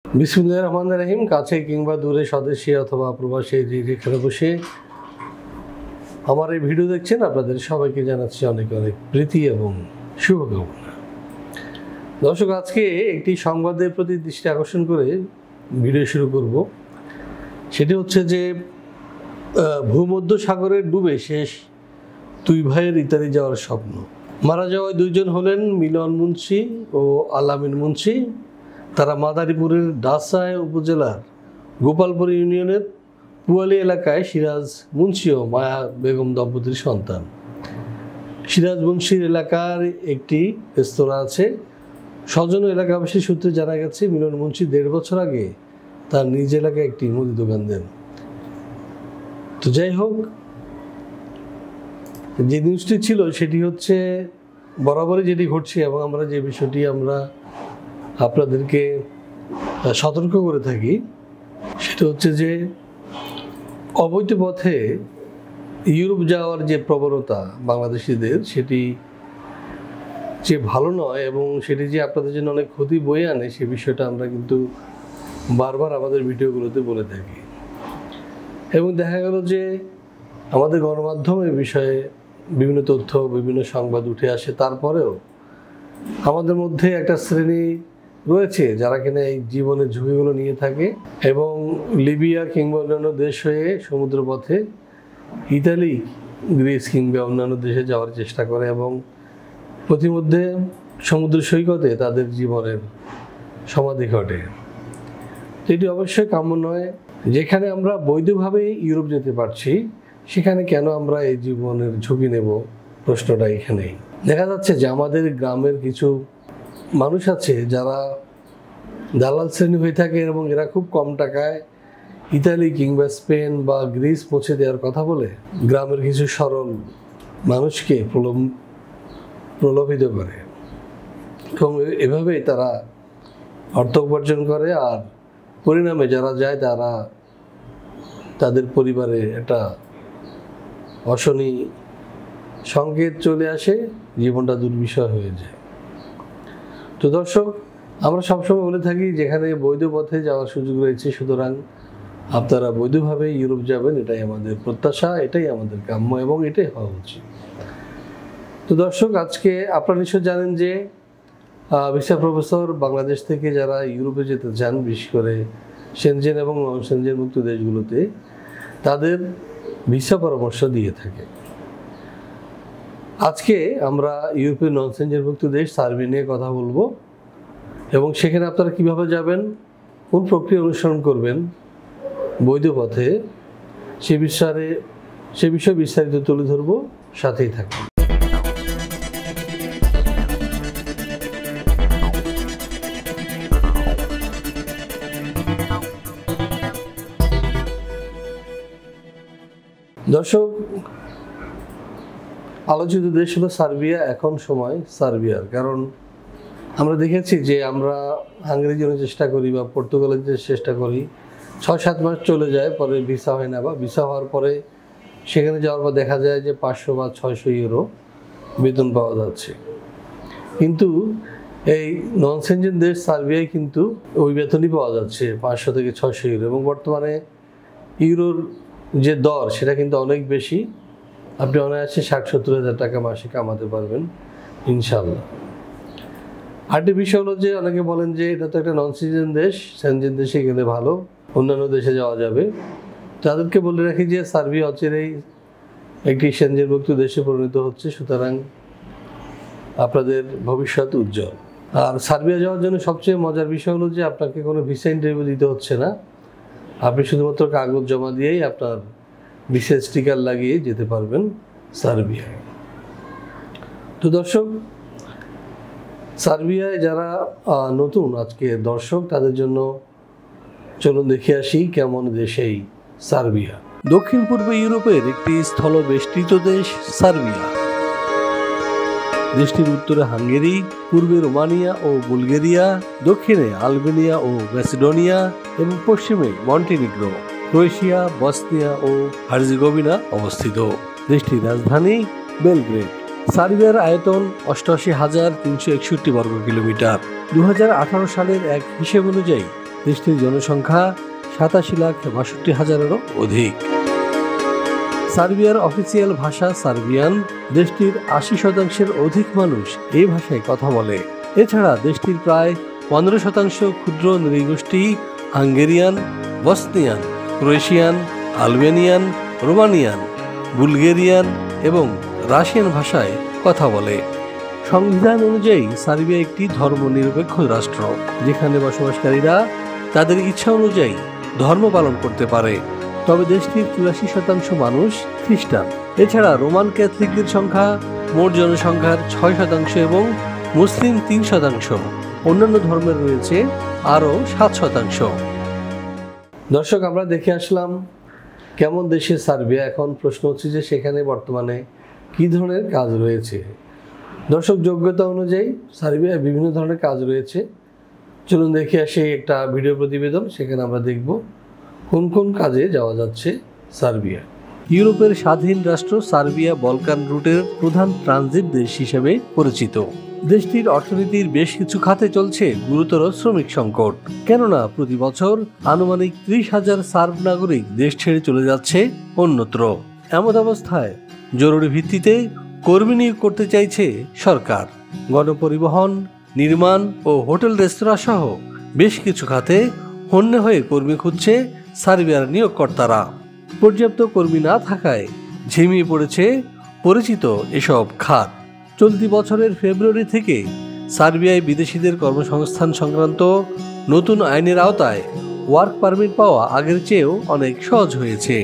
বিসমিল্লাহির রহমানির রহিম। কাছে কিংবা দূরে, স্বদেশী অথবা প্রবাসী, যেখানে বসে আমার এই ভিডিও দেখছেন, আপনাদের সবাইকে জানাচ্ছি অনেক অনেক প্রীতি এবং শুভকামনা। দর্শক, আজকে একটি সংবাদের প্রতি দৃষ্টি আকর্ষণ করে ভিডিও শুরু করব। সেটি হচ্ছে যে ভূমধ্য সাগরের ডুবে শেষ দুই ভাইয়ের ইতালি যাওয়ার স্বপ্ন। মারা যাওয়া দুইজন হলেন মিলন মুন্সি ও আলামিন মুন্সি। তারা মাদারীপুরের ডাসায় উপজেলার গোপালপুর ইউনিয়নের পুয়ালি এলাকায় সিরাজ মুন্সি ও মায়া বেগম দম্পতির সন্তান। সিরাজ মুন্সির এলাকার একটি রেস্তোরাঁ আছে। স্বজন এলাকাবাসী সূত্রে জানা গেছে, মিলন মুন্সি 1.5 বছর আগে তার নিজ এলাকায় একটি মুদি দোকান দেন। তো যাই হোক, যে নিউজটি ছিল সেটি হচ্ছে বরাবরই যেটি ঘটছে এবং আমরা যে বিষয়টি আমরা আপনাদেরকে সতর্ক করে থাকি, সেটা হচ্ছে যে অবৈধ পথে ইউরোপ যাওয়ার যে প্রবণতা বাংলাদেশিদের, সেটি যে ভালো নয় এবং সেটি যে আপনাদের জন্য অনেক ক্ষতি বয়ে আনে, সে বিষয়টা আমরা কিন্তু বারবার আমাদের ভিডিওগুলোতে বলে থাকি। এবং দেখা গেল যে আমাদের গণমাধ্যমে এই বিষয়ে বিভিন্ন তথ্য, বিভিন্ন সংবাদ উঠে আসে। তারপরেও আমাদের মধ্যে একটা শ্রেণী রয়েছে যারা কিনা এই জীবনের ঝুঁকিগুলো নিয়ে থাকে এবং লিবিয়া কিংবা অন্যান্য দেশ হয়ে সমুদ্র পথে ইতালি, গ্রিস কিংবা অন্যান্য দেশে যাওয়ার চেষ্টা করে এবং প্রতিমধ্যে সমুদ্র সৈকতে তাদের জীবনের সমাধি ঘটে। এটি অবশ্যই কাম্য নয়। যেখানে আমরা বৈধভাবে ইউরোপ যেতে পারছি, সেখানে কেন আমরা এই জীবনের ঝুঁকি নেব, প্রশ্নটা এখানেই। দেখা যাচ্ছে যে আমাদের গ্রামের কিছু মানুষ আছে যারা দালাল শ্রেণী হয়ে থাকে এবং এরা খুব কম টাকায় ইতালি কিংবা স্পেন বা গ্রিস পৌঁছে দেওয়ার কথা বলে গ্রামের কিছু সরল মানুষকে প্রলোভিত করে এবং এভাবেই তারা অর্থ উপার্জন করে। আর পরিণামে যারা যায় তারা তাদের পরিবারে একটা অশনি সংকেত চলে আসে, জীবনটা দুর্বিষয় হয়ে যায়। তো দর্শক, আমরা সবসময় বলে থাকি যেখানে বৈধ পথে যাওয়ার সুযোগ রয়েছে, সুতরাং আপনারা বৈধভাবে ইউরোপ যাবেন, এটাই আমাদের প্রত্যাশা, এটাই আমাদের কাম্য এবং এটাই হওয়া উচিত। তো দর্শক, আজকে আপনারা নিশ্চয় জানেন যে ভিসা প্রফেসর বাংলাদেশ থেকে যারা ইউরোপে যেতে চান, বিশেষ করে সেনজেন এবং নন সেনজেন মুক্ত দেশগুলোতে, তাদের ভিসা পরামর্শ দিয়ে থাকে। আজকে আমরা ইউরোপের নন সেনজেন মুক্ত দেশ সার্বিয়া নিয়ে কথা বলবো এবং সেখানে আপনারা কিভাবে যাবেন, কোন প্রক্রিয়া অনুসরণ করবেন বৈধ পথে, সে বিষয়ে বিস্তারিত তুলে ধরবো। সাথেই থাকুন। দর্শক, আলোচিত দেশ হলো সার্বিয়া। এখন সময় সার্বিয়ার, কারণ আমরা দেখেছি যে আমরা হাঙ্গেরির জন্য চেষ্টা করি বা পর্তুগালের জন্য চেষ্টা করি, 6-7 মাস চলে যায়, পরে ভিসা হয় না, বা ভিসা হওয়ার পরে সেখানে যাওয়ার পর দেখা যায় যে 500 বা 600 ইউরো বেতন পাওয়া যাচ্ছে। কিন্তু এই নন সেনজেন দেশ সার্বিয়ায় কিন্তু ওই বেতনই পাওয়া যাচ্ছে 500 থেকে 600 ইউরো এবং বর্তমানে ইউরোর যে দর সেটা কিন্তু অনেক বেশি। আপনি অনায়াসে 60-70 হাজার টাকা মাসে কামাতে পারবেন ইনশাল্লাহ। আরেকটি বিষয় হলো যে অনেকে বলেন যে এটা তো একটা নন সেনজেন দেশ, সেনজেন দেশে গেলে ভালো, অন্যান্য দেশে যাওয়া যাবে। তাদেরকে বলে রাখি যে সার্বিয়া অচিরেই একটি সেনজেনভুক্ত দেশে পরিণত হচ্ছে, সুতরাং আপনাদের ভবিষ্যৎ উজ্জ্বল। আর সার্বিয়া যাওয়ার জন্য সবচেয়ে মজার বিষয় হলো যে আপনাকে কোনো ভিসা ইন্টারভিউ দিতে হচ্ছে না। আপনি শুধুমাত্র কাগজ জমা দিয়েই আপনার ভিসা স্টিকার লাগিয়ে যেতে পারবেন সার্বিয়ায়। তো দর্শক, সার্বিয়ায় যারা নতুন আজকে দর্শক, তাদের জন্য চলুন দেখে আসি কেমন দেশ এই সার্বিয়া। দক্ষিণ পূর্ব ইউরোপের একটি স্থলবেষ্টিত দেশ সার্বিয়া। দেশটির উত্তরে হাঙ্গেরি, পূর্বে রোমানিয়া ও বুলগেরিয়া, দক্ষিণে আলবেনিয়া ও ম্যাসিডোনিয়া এবং পশ্চিমে মন্টিনিগ্রো, ক্রোয়েশিয়া, বসনিয়া ও হার্জেগোভিনা অবস্থিত। দেশটির রাজধানী বেলগ্রেড। সার্বিয়ার আয়তন 88,361 বর্গ কিলোমিটার। 2018 সালের এক হিসেব অনুযায়ী দেশটির জনসংখ্যা 87,62,000-এরও অধিক। সার্বিয়ার অফিসিয়াল ভাষা সার্বিয়ান। দেশটির 80% অধিক মানুষ এই ভাষায় কথা বলে। এছাড়া দেশটির প্রায় 15% ক্ষুদ্র নৃগোষ্ঠী Hungarian, Bosnian, Croatian, Albanian, Romanian, Bulgarian এবং রাশিয়ান ভাষায় কথা বলে। সংবিধান অনুযায়ী সার্বিয়া একটি ধর্মনিরপেক্ষ রাষ্ট্র, যেখানে বসবাসকারীরা তাদের ইচ্ছা অনুযায়ী ধর্ম পালন করতে পারে। তবে দেশটির 84% মানুষ খ্রিস্টান। এছাড়া রোমান ক্যাথলিকদের সংখ্যা মোট জনসংখ্যার 6% এবং মুসলিম 3%। অন্যান্য ধর্মের রয়েছে আরও 7%। দর্শক, আমরা দেখে আসলাম কেমন দেশে সার্বিয়া। এখন প্রশ্ন হচ্ছে যে সেখানে বর্তমানে কী ধরনের কাজ রয়েছে। দর্শক, যোগ্যতা অনুযায়ী সার্বিয়ায় বিভিন্ন ধরনের কাজ রয়েছে। চলুন দেখে আসি একটা ভিডিও প্রতিবেদন। সেখানে আমরা দেখব কোন কোন কাজে যাওয়া যাচ্ছে সার্বিয়া। ইউরোপের স্বাধীন রাষ্ট্র সার্বিয়া বলকান রুটের প্রধান ট্রানজিট দেশ হিসেবে পরিচিত। দেশটির অর্থনীতির বেশ কিছু খাতে চলছে গুরুতর শ্রমিক সংকট, কেননা প্রতি বছর আনুমানিক 30,000 সার্ব নাগরিক দেশ ছেড়ে চলে যাচ্ছে অন্যত্র। এমন অবস্থায় জরুরি ভিত্তিতে কর্মী নিয়োগ করতে চাইছে সরকার। গণপরিবহন, নির্মাণ ও হোটেল রেস্তোরাঁ সহ বেশ কিছু খাতে হন্যে হয়ে কর্মী খুঁজছে সার্বিয়ার নিয়োগকর্তারা। পর্যাপ্ত কর্মী না থাকায় ঝিমিয়ে পড়েছে পরিচিত এসব খাত। চলতি বছরের ফেব্রুয়ারি থেকে সার্বিয়ায় বিদেশিদের কর্মসংস্থান সংক্রান্ত নতুন আইনের আওতায় ওয়ার্ক পারমিট পাওয়া আগের চেয়েও অনেক সহজ হয়েছে।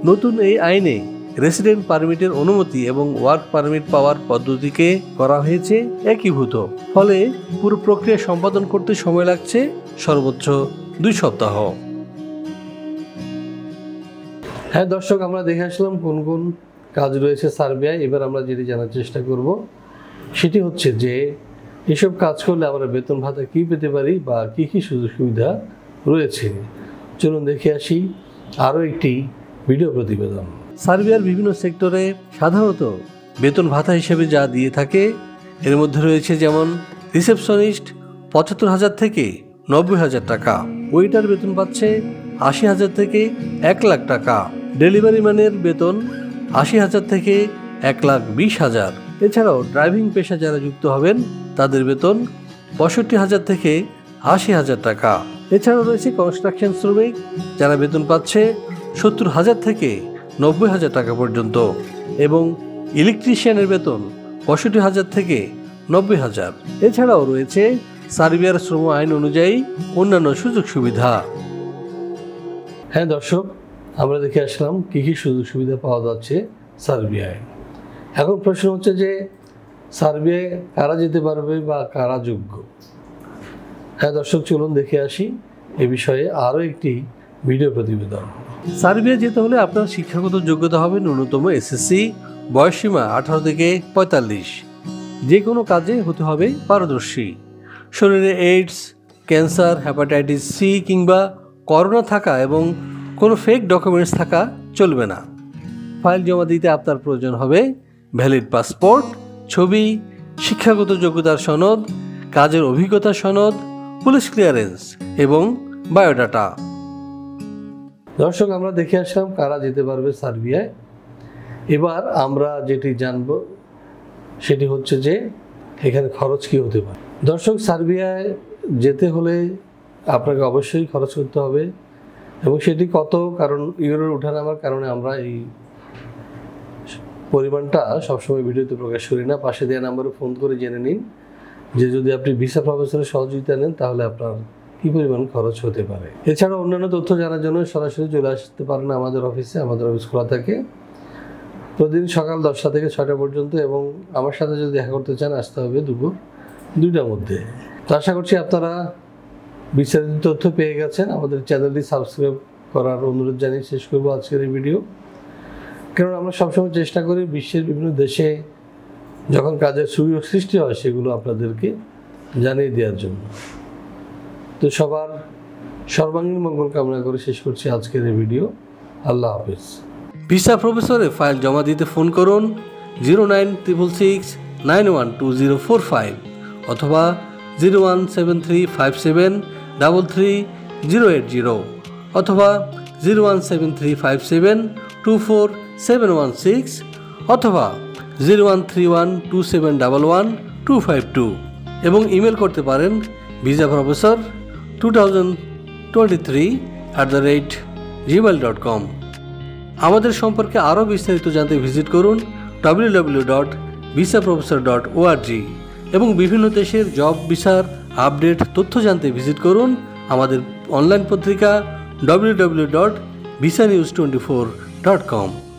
নতুন এই আইনে রেসিডেন্ট পারমিটের অনুমতি এবং ওয়ার্ক পারমিট পাওয়ার পদ্ধতিকে করা হয়েছে একীভূত। ফলে পুরো প্রক্রিয়া সম্পাদন করতে সময় লাগছে সর্বোচ্চ 2 সপ্তাহ। হ্যাঁ দর্শক, আমরা দেখে আসলাম কোন কোন কাজ রয়েছে সার্বিয়ায়। এবার আমরা যেটি জানার চেষ্টা করব সেটি হচ্ছে যে এসব কাজ করলে আমরা বেতন ভাতা কী পেতে পারি বা কী কী সুযোগ সুবিধা রয়েছে। চলুন দেখে আসি আরও একটি ভিডিও প্রতিবেদন। সার্বিয়ার বিভিন্ন সেক্টরে সাধারণত বেতন ভাতা হিসেবে যা দিয়ে থাকে এর মধ্যে রয়েছে যেমন রিসেপশনিস্ট 75,000 থেকে 90,000 টাকা, ওয়েটার বেতন পাচ্ছে 80,000 থেকে 1 লাখ টাকা, ডেলিভারি ম্যানের বেতন 80,000 থেকে 1,20,000। এছাড়াও ড্রাইভিং পেশা যারা যুক্ত হবেন তাদের বেতন 65,000 থেকে 80,000 টাকা। এছাড়াও রয়েছে কনস্ট্রাকশন শ্রমিক, যারা বেতন পাচ্ছে 70,000 থেকে 90,000 টাকা পর্যন্ত, এবং ইলেকট্রিশিয়ানের বেতন 65,000 থেকে 90,000। এছাড়াও রয়েছে সার্বিয়ার শ্রম আইন অনুযায়ী অন্যান্য সুযোগ সুবিধা। হ্যাঁ দর্শক, আমরা দেখে আসলাম কী কী সুযোগ সুবিধা পাওয়া যাচ্ছে সার্বিয়ায়। এখন প্রশ্ন হচ্ছে যে সার্বিয়ায় কারা যেতে পারবে বা কারা যোগ্য। হ্যাঁ দর্শক, চলুন দেখে আসি এ বিষয়ে আরও একটি ভিডিও প্রতিবেদন। সার্বিয়া যেতে হলে আপনার শিক্ষাগত যোগ্যতা হবে ন্যূনতম এসএসসি, বয়সসীমা 18 থেকে 45। যে কোনো কাজে হতে হবে পারদর্শী। শরীরে এইডস, ক্যান্সার, হেপাটাইটিস সি কিংবা করোনা থাকা এবং কোনো ফেক ডকুমেন্টস থাকা চলবে না। ফাইল জমা দিতে আপনার প্রয়োজন হবে ভ্যালিড পাসপোর্ট, ছবি, শিক্ষাগত যোগ্যতার সনদ, কাজের অভিজ্ঞতা সনদ, পুলিশ ক্লিয়ারেন্স এবং বায়োডাটা। দর্শক, আমরা দেখে আসলাম কারা যেতে পারবে সার্বিয়ায়। এবার আমরা যেটি জানব সেটি হচ্ছে যে এখানে খরচ কী হতে পারে। দর্শক, সার্বিয়ায় যেতে হলে আপনাকে অবশ্যই খরচ করতে হবে, এবং সেটি কত, কারণ ইউরোর ওঠানামার কারণে আমরা এই পরিমাণটা সবসময় ভিডিওতে প্রকাশ করি না। পাশে দেওয়া নাম্বারে ফোন করে জেনে নিন যে যদি আপনি ভিসা প্রফেসরের সহযোগিতা নেন তাহলে আপনার কী পরিমাণ খরচ হতে পারে। এছাড়াও অন্যান্য তথ্য জানার জন্য সরাসরি চলে আসতে পারেন আমাদের অফিসে। আমাদের অফিস খোলা থাকে প্রতিদিন সকাল 10টা থেকে 6টা পর্যন্ত, এবং আমার সাথে যদি দেখা করতে চান আসতে হবে দুপুর 2টার মধ্যে। তো আশা করছি আপনারা বিস্তারিত তথ্য পেয়ে গেছেন। আমাদের চ্যানেলটি সাবস্ক্রাইব করার অনুরোধ জানিয়ে শেষ করবো আজকের এই ভিডিও। কারণ আমরা সবসময় চেষ্টা করি বিশ্বের বিভিন্ন দেশে যখন কাজের সুযোগ সৃষ্টি হয় সেগুলো আপনাদেরকে জানিয়ে দেওয়ার জন্য। তো সবার সর্বাঙ্গীন মঙ্গল কামনা করে শেষ করছি আজকের এই ভিডিও। আল্লাহ হাফিজ। ভিসা প্রফেসরে ফাইল জমা দিতে ফোন করুন 09666912045 অথবা 0173573333 080 অথবা 017357247116 অথবা 013127111252 এবং ইমেল করতে পারেন visaprofessor2023@gmail.com। আমাদের সম্পর্কে আরও বিস্তারিত জানতে ভিজিট করুন www.visaprofessor.org এবং বিভিন্ন দেশের জব ভিসার আপডেট তথ্য জানতে ভিজিট করুন আমাদের অনলাইন পত্রিকা www.visanews24.com।